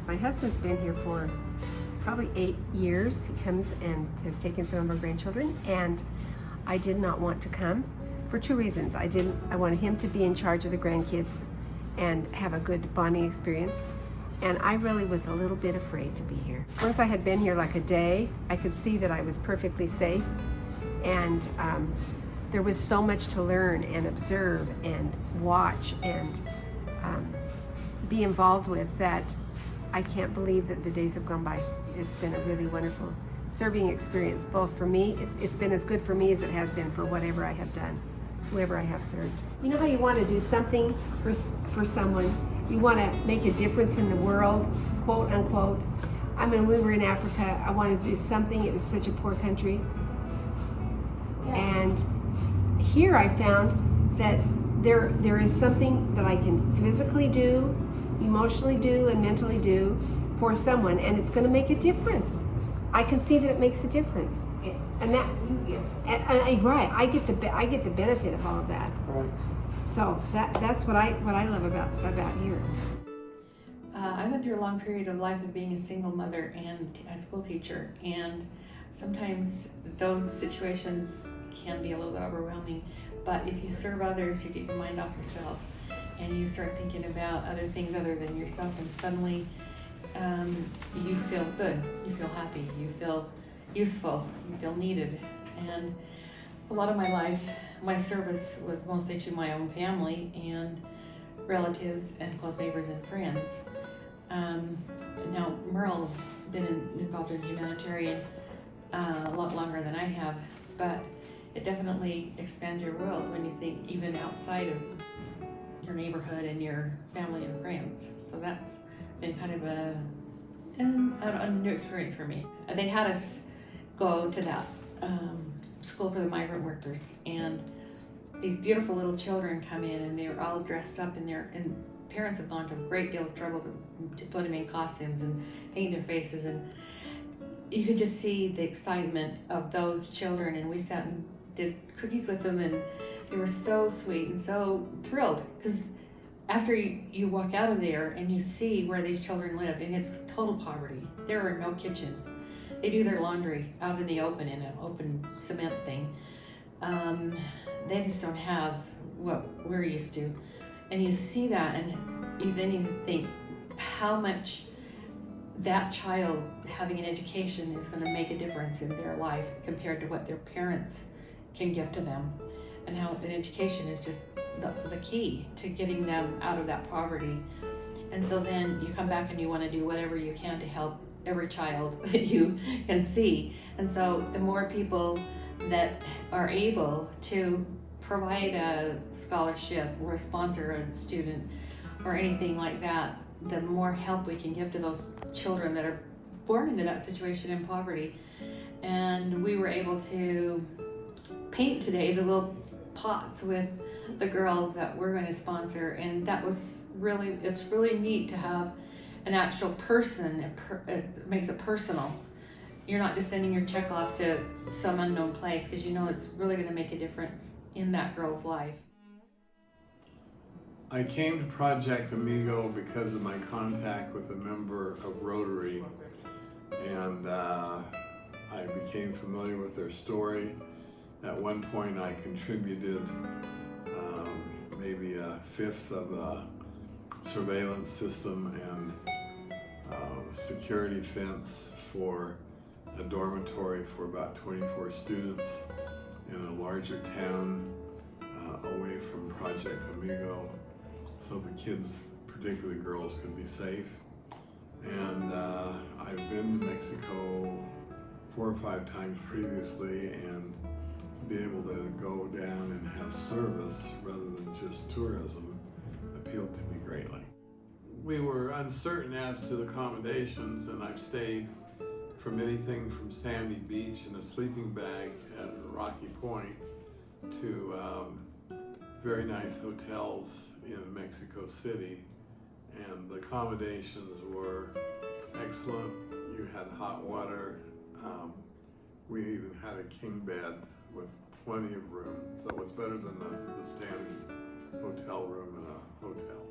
My husband's been here for probably 8 years. He comes and has taken some of our grandchildren, and I did not want to come for two reasons. I wanted him to be in charge of the grandkids and have a good bonding experience, and I really was a little bit afraid to be here. Once I had been here like a day, I could see that I was perfectly safe, and there was so much to learn and observe and watch and be involved with that I can't believe that the days have gone by. It's been a really wonderful serving experience, both for me. It's been as good for me as it has been for whatever I have done, whoever I have served. You know how you want to do something for someone? You want to make a difference in the world, quote unquote. I mean, when we were in Africa, I wanted to do something. It was such a poor country. And here I found that there is something that I can physically do, emotionally do, and mentally do for someone, and it's going to make a difference. I can see that it makes a difference, and that right. I get the benefit of all of that. Right. So that's what I love about here. I went through a long period of life of being a single mother and a school teacher, and sometimes those situations can be a little bit overwhelming. But if you serve others, you get your mind off yourself, and you start thinking about other things other than yourself, and suddenly you feel good, you feel happy, you feel useful, you feel needed. And a lot of my life, my service was mostly to my own family and relatives and close neighbors and friends. Now Merle's been involved in humanitarian a lot longer than I have, but it definitely expands your world when you think even outside of your neighborhood and your family and friends. So that's been kind of a new experience for me. They had us go to that school for the migrant workers, and these beautiful little children come in, and they're all dressed up, and parents have gone to a great deal of trouble to put them in costumes and paint their faces, and you could just see the excitement of those children. And we sat and did cookies with them, and they were so sweet and so thrilled, because after you walk out of there and you see where these children live, and it's total poverty. There are no kitchens. They do their laundry out in the open in an open cement thing. They just don't have what we're used to. And you see that, and then you think how much that child having an education is going to make a difference in their life compared to what their parents can give to them, and how an education is just the key to getting them out of that poverty. And so then you come back and you want to do whatever you can to help every child that you can see. And so the more people that are able to provide a scholarship or sponsor a student or anything like that, the more help we can give to those children that are born into that situation in poverty. And we were able to paint today the little pots with the girl that we're going to sponsor, and that was it's really neat to have an actual person. It makes it personal. You're not just sending your check off to some unknown place, because you know it's really going to make a difference in that girl's life. I came to Project Amigo because of my contact with a member of Rotary, and I became familiar with their story. At one point I contributed maybe a fifth of a surveillance system and security fence for a dormitory for about 24 students in a larger town away from Project Amigo, so the kids, particularly girls, could be safe. And I've been to Mexico 4 or 5 times previously, and to be able to go down and have service rather than just tourism appealed to me greatly. We were uncertain as to the accommodations, and I've stayed from anything from Sandy Beach in a sleeping bag at Rocky Point to very nice hotels in Mexico City, and the accommodations were excellent. You had hot water. We even had a king bed with plenty of room, so it was better than the standard hotel room in a hotel.